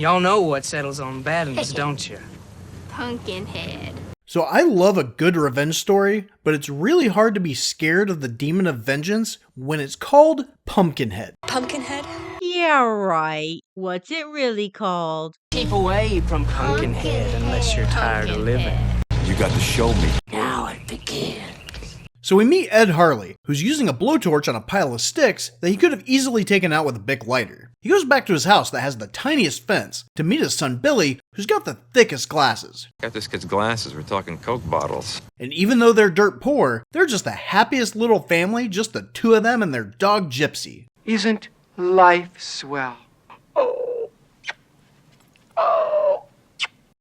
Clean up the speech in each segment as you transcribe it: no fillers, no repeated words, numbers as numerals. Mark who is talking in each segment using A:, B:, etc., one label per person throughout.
A: Y'all know what settles on bad ones, don't you?
B: Pumpkinhead.
C: So I love a good revenge story, but it's really hard to be scared of the demon of vengeance when it's called Pumpkinhead.
D: Pumpkinhead?
E: Yeah, right. What's it really called?
A: Keep away from Pumpkinhead unless you're tired of living.
F: You got to show me.
A: Now it begins.
C: So we meet Ed Harley, who's using a blowtorch on a pile of sticks that he could have easily taken out with a big lighter. He goes back to his house that has the tiniest fence to meet his son Billy, who's got the thickest glasses.
F: Got this kid's glasses, we're talking Coke bottles.
C: And even though they're dirt poor, they're just the happiest little family, just the two of them and their dog Gypsy.
G: Isn't life swell?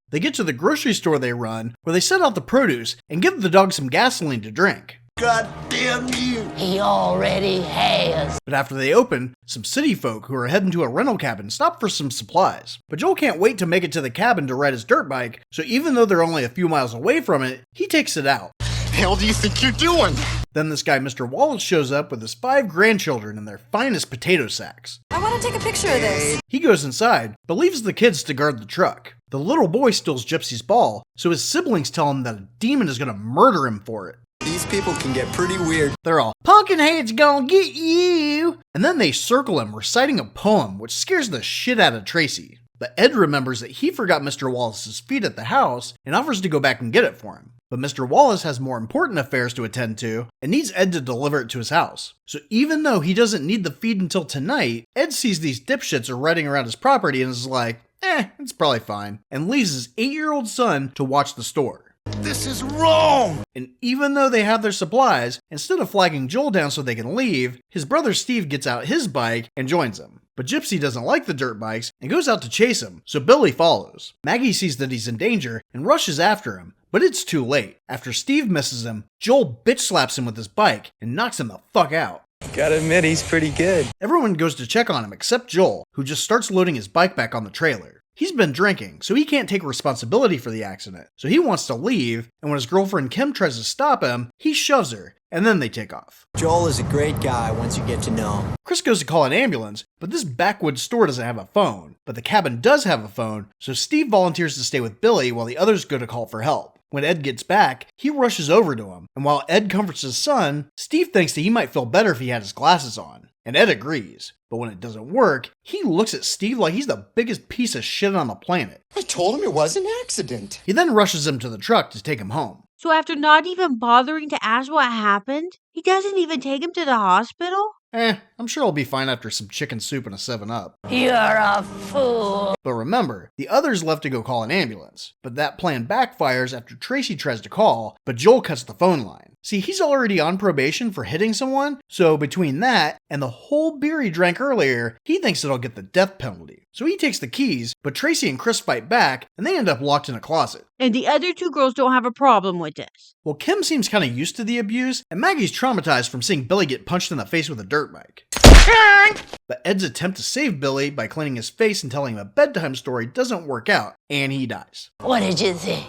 C: They get to the grocery store they run, where they set out the produce and give the dog some gasoline to drink.
H: God damn you!
I: He already has.
C: But after they open, some city folk who are heading to a rental cabin stop for some supplies. But Joel can't wait to make it to the cabin to ride his dirt bike, so even though they're only a few miles away from it, he takes it out.
H: Hell do you think you're doing?
C: Then this guy Mr. Wallace shows up with his 5 grandchildren in their finest potato sacks.
D: I want to take a picture of this.
C: He goes inside, but leaves the kids to guard the truck. The little boy steals Gypsy's ball, so his siblings tell him that a demon is gonna murder him for it.
H: These people can get pretty weird.
C: They're all, Pumpkinhead's gonna get you! And then they circle him reciting a poem, which scares the shit out of Tracy. But Ed remembers that he forgot Mr. Wallace's feet at the house and offers to go back and get it for him. But Mr. Wallace has more important affairs to attend to and needs Ed to deliver it to his house. So even though he doesn't need the feed until tonight, Ed sees these dipshits are riding around his property and is like, it's probably fine, and leaves his 8-year-old son to watch the store.
H: This is wrong!
C: And even though they have their supplies, instead of flagging Joel down so they can leave, his brother Steve gets out his bike and joins them. But Gypsy doesn't like the dirt bikes and goes out to chase him, so Billy follows. Maggie sees that he's in danger and rushes after him, but it's too late. After Steve misses him, Joel bitch slaps him with his bike and knocks him the fuck out.
G: Gotta admit, he's pretty good.
C: Everyone goes to check on him except Joel, who just starts loading his bike back on the trailer. He's been drinking, so he can't take responsibility for the accident, so he wants to leave, and when his girlfriend Kim tries to stop him, he shoves her, and then they take off.
H: Joel is a great guy once you get to know him.
C: Chris goes to call an ambulance, but this backwoods store doesn't have a phone, but the cabin does have a phone, so Steve volunteers to stay with Billy while the others go to call for help. When Ed gets back, he rushes over to him, and while Ed comforts his son, Steve thinks that he might feel better if he had his glasses on. And Ed agrees, but when it doesn't work, he looks at Steve like he's the biggest piece of shit on the planet.
H: I told him it was an accident.
C: He then rushes him to the truck to take him home.
E: So after not even bothering to ask what happened, he doesn't even take him to the hospital?
C: I'm sure he'll be fine after some chicken soup and a 7-Up.
I: You're a fool.
C: But remember, the others left to go call an ambulance. But that plan backfires after Tracy tries to call, but Joel cuts the phone line. See, he's already on probation for hitting someone, so between that and the whole beer he drank earlier, he thinks it'll get the death penalty. So he takes the keys, but Tracy and Chris fight back, and they end up locked in a closet.
E: And the other 2 girls don't have a problem with this.
C: Well, Kim seems kind of used to the abuse, and Maggie's traumatized from seeing Billy get punched in the face with a dirt bike. But Ed's attempt to save Billy by cleaning his face and telling him a bedtime story doesn't work out, and he dies.
I: What did you think?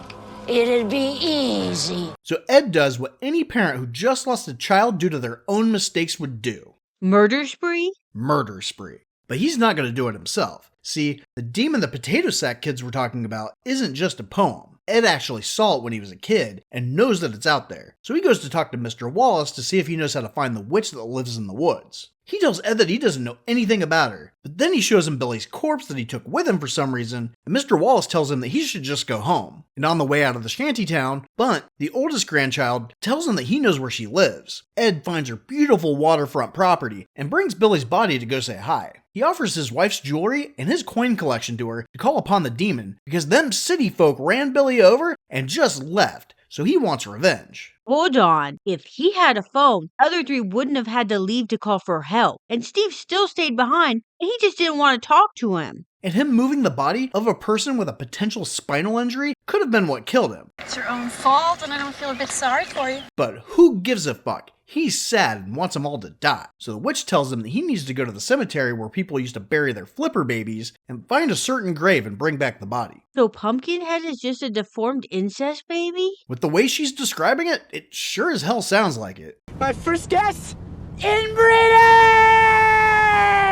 I: It'd be easy.
C: So Ed does what any parent who just lost a child due to their own mistakes would do.
E: Murder spree?
C: Murder spree. But he's not going to do it himself. See, the demon the potato sack kids were talking about isn't just a poem. Ed actually saw it when he was a kid and knows that it's out there. So he goes to talk to Mr. Wallace to see if he knows how to find the witch that lives in the woods. He tells Ed that he doesn't know anything about her, but then he shows him Billy's corpse that he took with him for some reason, and Mr. Wallace tells him that he should just go home. And on the way out of the shantytown, Bunt, the oldest grandchild, tells him that he knows where she lives. Ed finds her beautiful waterfront property and brings Billy's body to go say hi. He offers his wife's jewelry and his coin collection to her to call upon the demon because them city folk ran Billy over and just left, so he wants revenge.
E: Hold on. If he had a phone, the other 3 wouldn't have had to leave to call for help. And Steve still stayed behind, and he just didn't want to talk to him.
C: And him moving the body of a person with a potential spinal injury could have been what killed him.
B: It's your own fault, and I don't feel a bit sorry for you.
C: But who gives a fuck? He's sad and wants them all to die. So the witch tells him that he needs to go to the cemetery where people used to bury their flipper babies and find a certain grave and bring back the body.
E: So Pumpkinhead is just a deformed incest baby?
C: With the way she's describing it, it sure as hell sounds like it.
G: My first guess?
E: Inbreeding!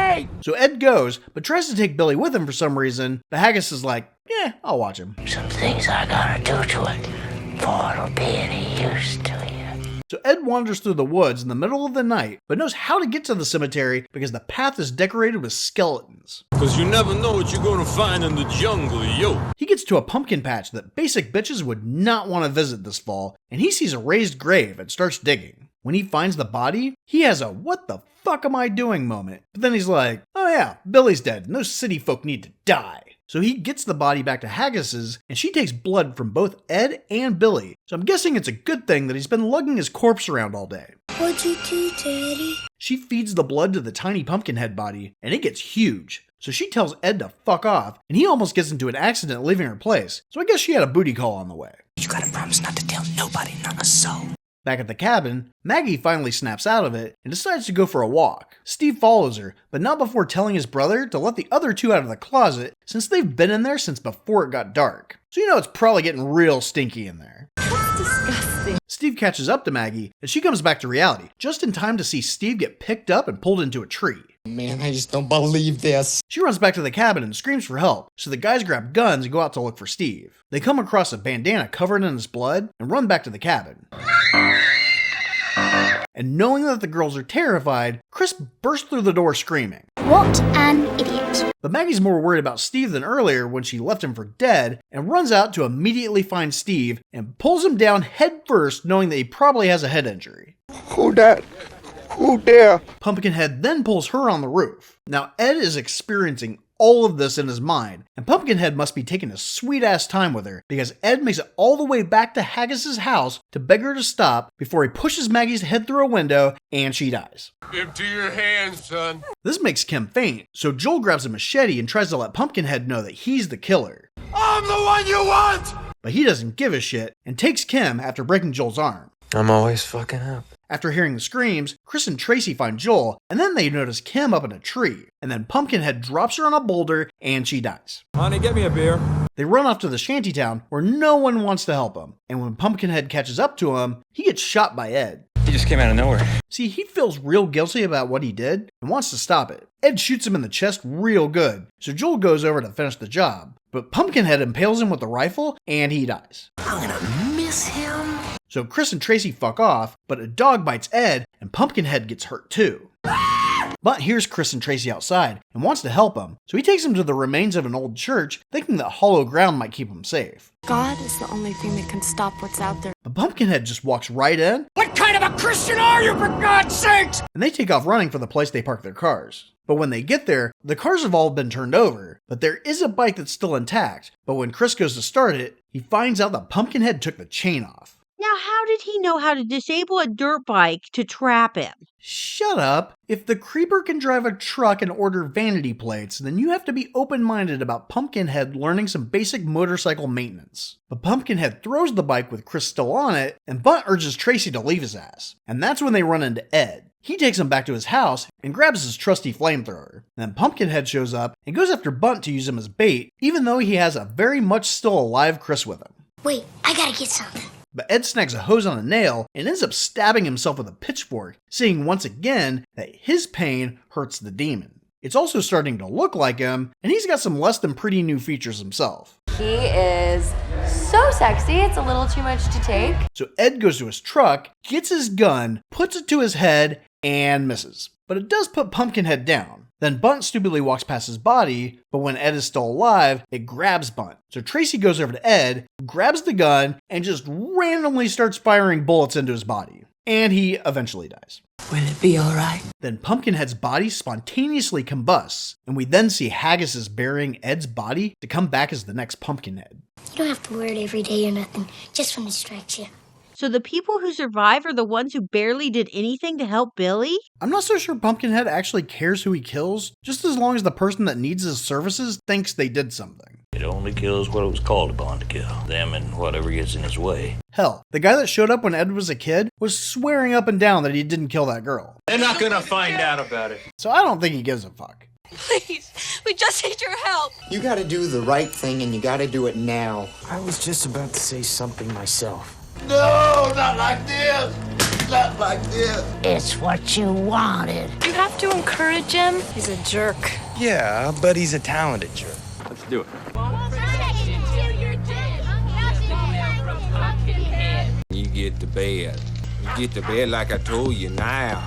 H: Hey!
C: So Ed goes, but tries to take Billy with him for some reason, but Haggis is like, yeah, I'll watch him.
I: Some things I gotta do to it before it'll be any use to you.
C: So Ed wanders through the woods in the middle of the night, but knows how to get to the cemetery because the path is decorated with skeletons.
D: Cause you never know what you're gonna find in the jungle, yo.
C: He gets to a pumpkin patch that basic bitches would not want to visit this fall, and he sees a raised grave and starts digging. When he finds the body, he has a what the fuck am I doing moment, but then he's like, oh yeah, Billy's dead and those city folk need to die. So he gets the body back to Haggis's, and she takes blood from both Ed and Billy, so I'm guessing it's a good thing that he's been lugging his corpse around all day.
I: What'd you do, Daddy?
C: She feeds the blood to the tiny Pumpkinhead body, and it gets huge. So she tells Ed to fuck off, and he almost gets into an accident leaving her place, so I guess she had a booty call on the way.
H: You gotta promise not to tell nobody, not a soul.
C: Back at the cabin, Maggie finally snaps out of it and decides to go for a walk. Steve follows her, but not before telling his brother to let the other two out of the closet since they've been in there since before it got dark. So you know it's probably getting real stinky in there.
B: That's disgusting.
C: Steve catches up to Maggie and she comes back to reality, just in time to see Steve get picked up and pulled into a tree.
H: Man, I just don't believe this.
C: She runs back to the cabin and screams for help, so the guys grab guns and go out to look for Steve. They come across a bandana covered in his blood and run back to the cabin. And knowing that the girls are terrified, Chris bursts through the door screaming.
I: What an idiot.
C: But Maggie's more worried about Steve than earlier when she left him for dead and runs out to immediately find Steve and pulls him down head first, knowing that he probably has a head injury.
G: Who that? Who there?
C: Pumpkinhead then pulls her on the roof. Now Ed is experiencing all of this in his mind, and Pumpkinhead must be taking a sweet-ass time with her because Ed makes it all the way back to Haggis's house to beg her to stop before he pushes Maggie's head through a window and she dies.
D: Empty your hands, son.
C: This makes Kim faint, so Joel grabs a machete and tries to let Pumpkinhead know that he's the killer.
D: I'm the one you want!
C: But he doesn't give a shit and takes Kim after breaking Joel's arm.
G: I'm always fucking up.
C: After hearing the screams, Chris and Tracy find Joel, and then they notice Kim up in a tree, and then Pumpkinhead drops her on a boulder, and she dies.
G: Honey, get me a beer.
C: They run off to the shantytown, where no one wants to help him, and when Pumpkinhead catches up to him, he gets shot by Ed.
G: He just came out of nowhere.
C: See, he feels real guilty about what he did, and wants to stop it. Ed shoots him in the chest real good, so Joel goes over to finish the job, but Pumpkinhead impales him with the rifle, and he dies.
H: I'm gonna miss him.
C: So Chris and Tracy fuck off, but a dog bites Ed, and Pumpkinhead gets hurt too. But here's Chris and Tracy outside, and wants to help him, so he takes him to the remains of an old church, thinking that hollow ground might keep him safe.
J: God is the only thing that can stop what's out there.
C: But Pumpkinhead just walks right in,
H: What kind of a Christian are you, for God's sakes?
C: and they take off running for the place they park their cars. But when they get there, the cars have all been turned over, but there is a bike that's still intact, but when Chris goes to start it, he finds out that Pumpkinhead took the chain off.
E: Now, how did he know how to disable a dirt bike to trap him?
C: Shut up. If the creeper can drive a truck and order vanity plates, then you have to be open-minded about Pumpkinhead learning some basic motorcycle maintenance. But Pumpkinhead throws the bike with Chris still on it, and Bunt urges Tracy to leave his ass. And that's when they run into Ed. He takes him back to his house and grabs his trusty flamethrower. Then Pumpkinhead shows up and goes after Bunt to use him as bait, even though he has a very much still alive Chris with him.
I: Wait, I gotta get something.
C: But Ed snags a hose on a nail and ends up stabbing himself with a pitchfork, seeing once again that his pain hurts the demon. It's also starting to look like him, and he's got some less than pretty new features himself.
J: He is so sexy, it's a little too much to take.
C: So Ed goes to his truck, gets his gun, puts it to his head, and misses. But it does put Pumpkinhead down. Then Bunt stupidly walks past his body, but when Ed is still alive, it grabs Bunt. So Tracy goes over to Ed, grabs the gun, and just randomly starts firing bullets into his body. And he eventually dies.
H: Will it be alright?
C: Then Pumpkinhead's body spontaneously combusts, and we then see Haggis is burying Ed's body to come back as the next Pumpkinhead.
I: You don't have to wear it every day or nothing, just when it strikes you.
E: So the people who survive are the ones who barely did anything to help Billy?
C: I'm not so sure Pumpkinhead actually cares who he kills, just as long as the person that needs his services thinks they did something.
K: It only kills what it was called upon to kill, them and whatever gets in its way.
C: Hell, the guy that showed up when Ed was a kid was swearing up and down that he didn't kill that girl.
D: They're not gonna find out about it.
C: So I don't think he gives a fuck.
J: Please, we just need your help.
H: You gotta do the right thing and you gotta do it now.
G: I was just about to say something myself.
D: No, not like this!
H: not like this.
I: It's what you wanted.
B: You have to encourage him. He's a jerk.
G: Yeah, but he's a talented jerk.
K: Let's do it.
D: You get to bed. You get to bed like I told you now.